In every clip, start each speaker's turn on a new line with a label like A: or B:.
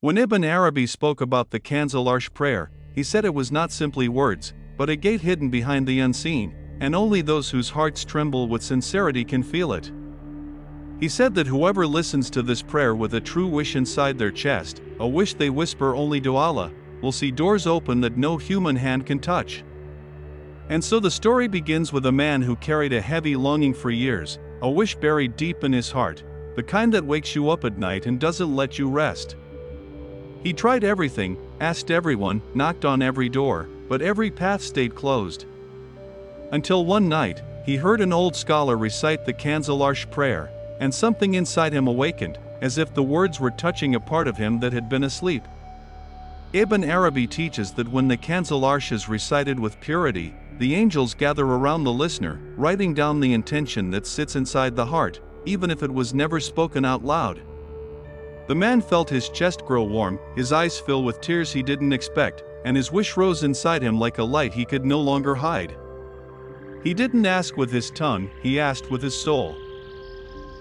A: When Ibn Arabi spoke about the Kanzul Arsh prayer, he said it was not simply words, but a gate hidden behind the unseen, and only those whose hearts tremble with sincerity can feel it. He said that whoever listens to this prayer with a true wish inside their chest, a wish they whisper only to Allah, will see doors open that no human hand can touch. And so the story begins with a man who carried a heavy longing for years, a wish buried deep in his heart, the kind that wakes you up at night and doesn't let you rest. He tried everything, asked everyone, knocked on every door, but every path stayed closed. Until one night, he heard an old scholar recite the Kanzul Arsh prayer, and something inside him awakened, as if the words were touching a part of him that had been asleep. Ibn Arabi teaches that when the Kanzul Arsh is recited with purity, the angels gather around the listener, writing down the intention that sits inside the heart, even if it was never spoken out loud. The man felt his chest grow warm, his eyes fill with tears he didn't expect, and his wish rose inside him like a light he could no longer hide. He didn't ask with his tongue, he asked with his soul.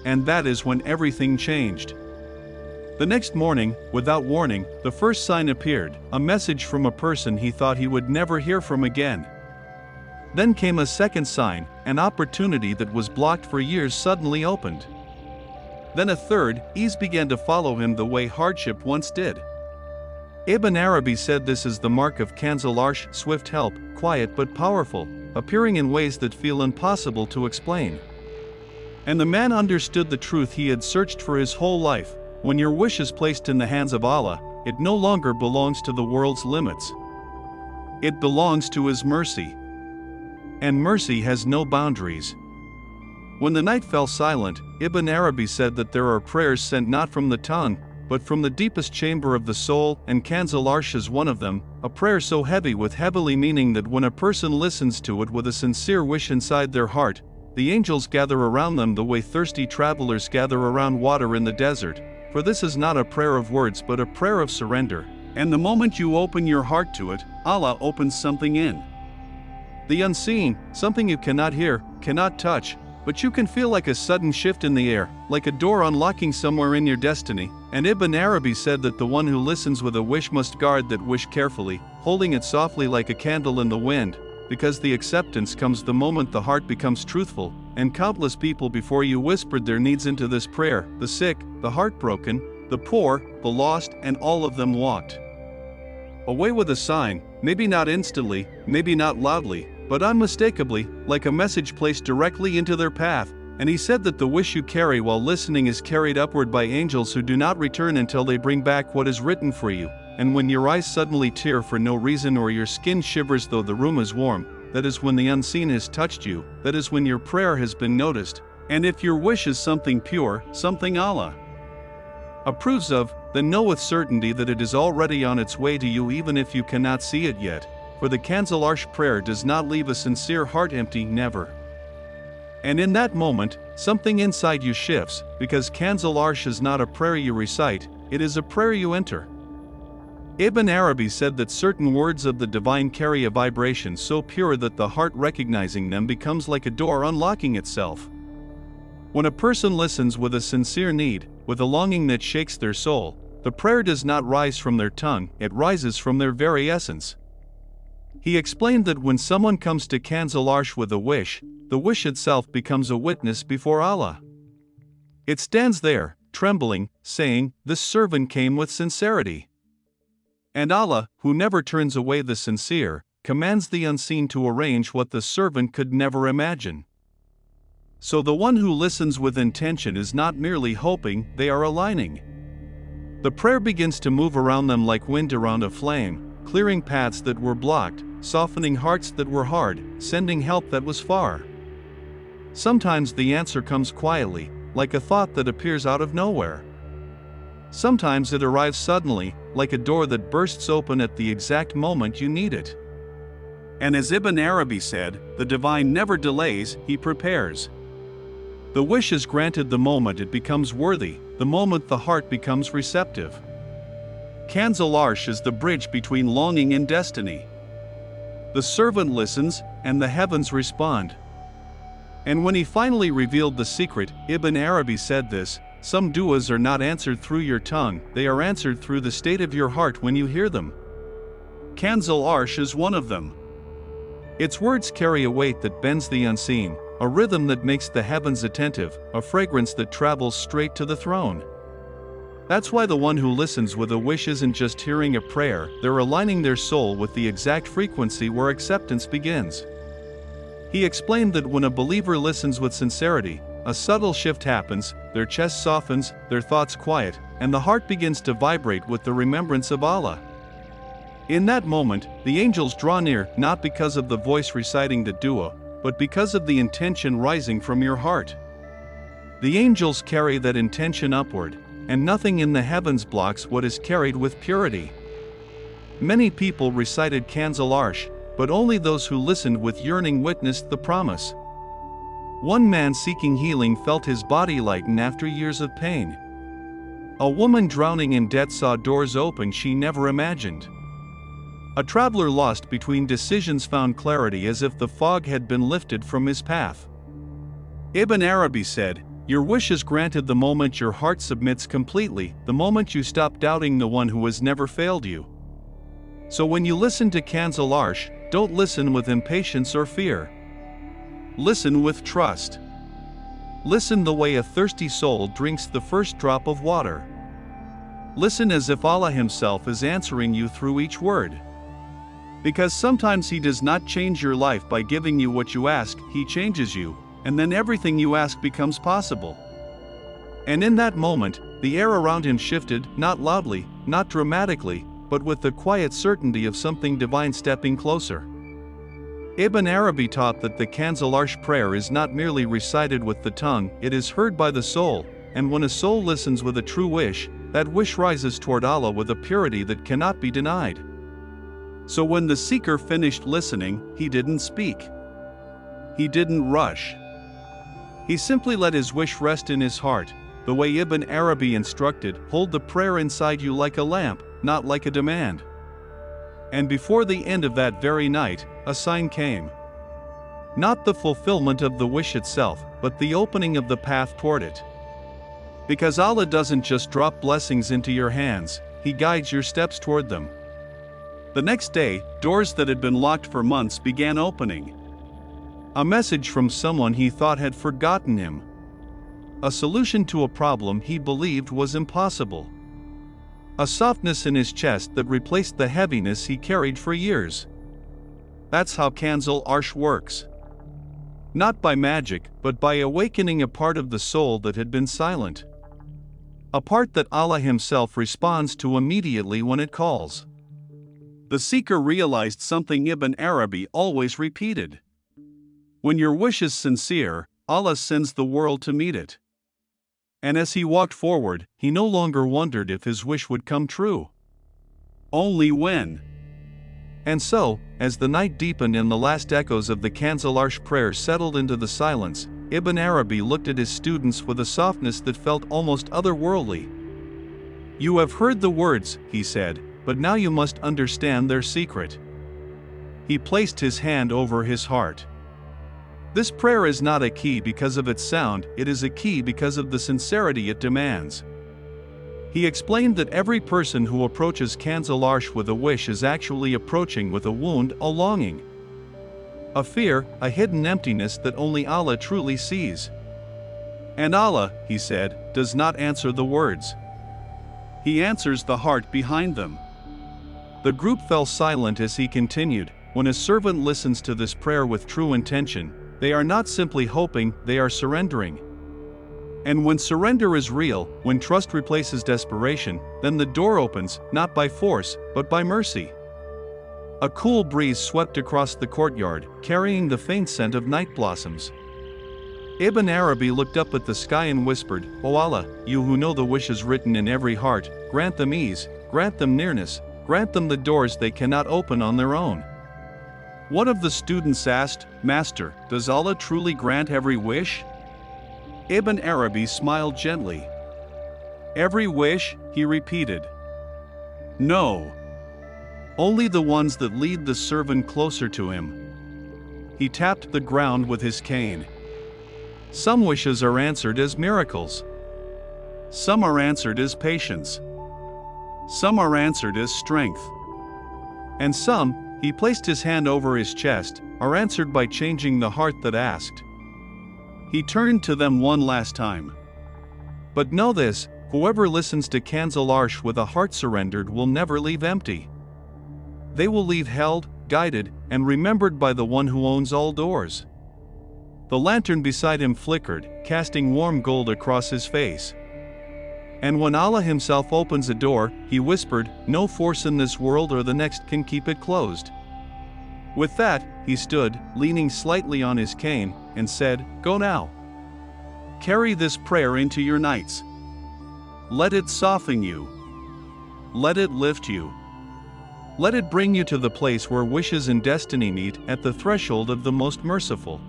A: And that is when everything changed. The next morning, without warning, the first sign appeared, a message from a person he thought he would never hear from again. Then came a second sign, an opportunity that was blocked for years suddenly opened. Then a third, ease began to follow him the way hardship once did. Ibn Arabi said this is the mark of Kanzul Arsh, swift help, quiet but powerful, appearing in ways that feel impossible to explain. And the man understood the truth he had searched for his whole life: when your wish is placed in the hands of Allah, it no longer belongs to the world's limits. It belongs to His mercy. And mercy has no boundaries. When the night fell silent, Ibn Arabi said that there are prayers sent not from the tongue, but from the deepest chamber of the soul, and Kanzul Arsh is one of them, a prayer so heavy with heavenly meaning that when a person listens to it with a sincere wish inside their heart, the angels gather around them the way thirsty travelers gather around water in the desert, for this is not a prayer of words but a prayer of surrender, and the moment you open your heart to it, Allah opens something in. The unseen, something you cannot hear, cannot touch, but you can feel like a sudden shift in the air, like a door unlocking somewhere in your destiny, and Ibn Arabi said that the one who listens with a wish must guard that wish carefully, holding it softly like a candle in the wind, because the acceptance comes the moment the heart becomes truthful, and countless people before you whispered their needs into this prayer, the sick, the heartbroken, the poor, the lost, and all of them walked away with a sign, maybe not instantly, maybe not loudly, but unmistakably, like a message placed directly into their path. And he said that the wish you carry while listening is carried upward by angels who do not return until they bring back what is written for you. And when your eyes suddenly tear for no reason or your skin shivers though the room is warm, that is when the unseen has touched you, that is when your prayer has been noticed. And if your wish is something pure, something Allah approves of, then know with certainty that it is already on its way to you even if you cannot see it yet. For the Kanzul Arsh prayer does not leave a sincere heart empty, never. And in that moment, something inside you shifts, because Kanzul Arsh is not a prayer you recite, it is a prayer you enter. Ibn Arabi said that certain words of the divine carry a vibration so pure that the heart recognizing them becomes like a door unlocking itself. When a person listens with a sincere need, with a longing that shakes their soul, the prayer does not rise from their tongue, it rises from their very essence. He explained that when someone comes to Kanzul Arsh with a wish, the wish itself becomes a witness before Allah. It stands there, trembling, saying, "This servant came with sincerity." And Allah, who never turns away the sincere, commands the unseen to arrange what the servant could never imagine. So the one who listens with intention is not merely hoping, they are aligning. The prayer begins to move around them like wind around a flame, clearing paths that were blocked, softening hearts that were hard, sending help that was far. Sometimes the answer comes quietly, like a thought that appears out of nowhere. Sometimes it arrives suddenly, like a door that bursts open at the exact moment you need it. And as Ibn Arabi said, the divine never delays, he prepares. The wish is granted the moment it becomes worthy, the moment the heart becomes receptive. Kanzul Arsh is the bridge between longing and destiny. The servant listens, and the heavens respond. And when he finally revealed the secret, Ibn Arabi said this: Some du'as are not answered through your tongue, they are answered through the state of your heart when you hear them. Kanzul Arsh is one of them. Its words carry a weight that bends the unseen, a rhythm that makes the heavens attentive, a fragrance that travels straight to the throne. That's why the one who listens with a wish isn't just hearing a prayer, they're aligning their soul with the exact frequency where acceptance begins. He explained that when a believer listens with sincerity, a subtle shift happens, their chest softens, their thoughts quiet, and the heart begins to vibrate with the remembrance of Allah. In that moment, the angels draw near, not because of the voice reciting the dua, but because of the intention rising from your heart. The angels carry that intention upward, and nothing in the heavens blocks what is carried with purity. Many people recited Kanzul Arsh, but only those who listened with yearning witnessed the promise. One man seeking healing felt his body lighten after years of pain. A woman drowning in debt saw doors open she never imagined. A traveler lost between decisions found clarity as if the fog had been lifted from his path. Ibn Arabi said, "Your wish is granted the moment your heart submits completely, the moment you stop doubting the one who has never failed you." So when you listen to Kanzul Arsh, don't listen with impatience or fear. Listen with trust. Listen the way a thirsty soul drinks the first drop of water. Listen as if Allah Himself is answering you through each word. Because sometimes He does not change your life by giving you what you ask, He changes you, and then everything you ask becomes possible. And in that moment, the air around him shifted, not loudly, not dramatically, but with the quiet certainty of something divine stepping closer. Ibn Arabi taught that the Kanzul Arsh prayer is not merely recited with the tongue, it is heard by the soul, and when a soul listens with a true wish, that wish rises toward Allah with a purity that cannot be denied. So when the seeker finished listening, he didn't speak. He didn't rush. He simply let his wish rest in his heart, the way Ibn Arabi instructed, hold the prayer inside you like a lamp, not like a demand. And before the end of that very night, a sign came. Not the fulfillment of the wish itself, but the opening of the path toward it. Because Allah doesn't just drop blessings into your hands, He guides your steps toward them. The next day, doors that had been locked for months began opening. A message from someone he thought had forgotten him. A solution to a problem he believed was impossible. A softness in his chest that replaced the heaviness he carried for years. That's how Kanzul Arsh works. Not by magic, but by awakening a part of the soul that had been silent. A part that Allah Himself responds to immediately when it calls. The seeker realized something Ibn Arabi always repeated. When your wish is sincere, Allah sends the world to meet it. And as he walked forward, he no longer wondered if his wish would come true. Only when. And so, as the night deepened and the last echoes of the Kanzul Arsh prayer settled into the silence, Ibn Arabi looked at his students with a softness that felt almost otherworldly. "You have heard the words," he said, "but now you must understand their secret." He placed his hand over his heart. This prayer is not a key because of its sound, it is a key because of the sincerity it demands. He explained that every person who approaches Kanzul Arsh with a wish is actually approaching with a wound, a longing. A fear, a hidden emptiness that only Allah truly sees. And Allah, he said, does not answer the words. He answers the heart behind them. The group fell silent as he continued, "When a servant listens to this prayer with true intention, they are not simply hoping, they are surrendering. And when surrender is real, when trust replaces desperation, then the door opens, not by force, but by mercy." A cool breeze swept across the courtyard, carrying the faint scent of night blossoms. Ibn Arabi looked up at the sky and whispered, "O Allah, you who know the wishes written in every heart, grant them ease, grant them nearness, grant them the doors they cannot open on their own." One of the students asked, "Master, does Allah truly grant every wish?" Ibn Arabi smiled gently. "Every wish?" he repeated. "No. Only the ones that lead the servant closer to him." He tapped the ground with his cane. "Some wishes are answered as miracles. Some are answered as patience. Some are answered as strength. And some, he placed his hand over his chest, are answered by changing the heart that asked. He turned to them one last time. But know this, whoever listens to Kanzul Arsh with a heart surrendered will never leave empty. They will leave held, guided, and remembered by the one who owns all doors. The lantern beside him flickered, casting warm gold across his face. And when Allah himself opens a door, he whispered, no force in this world or the next can keep it closed. With that, he stood, leaning slightly on his cane, and said, go now. Carry this prayer into your nights. Let it soften you. Let it lift you. Let it bring you to the place where wishes and destiny meet at the threshold of the Most Merciful.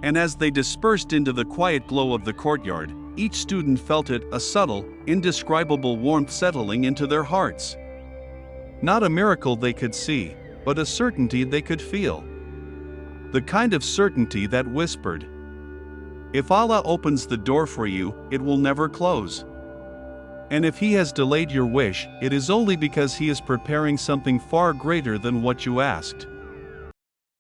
A: And as they dispersed into the quiet glow of the courtyard, each student felt it, a subtle, indescribable warmth settling into their hearts. Not a miracle they could see, but a certainty they could feel. The kind of certainty that whispered, if Allah opens the door for you, it will never close. And if He has delayed your wish, it is only because He is preparing something far greater than what you asked.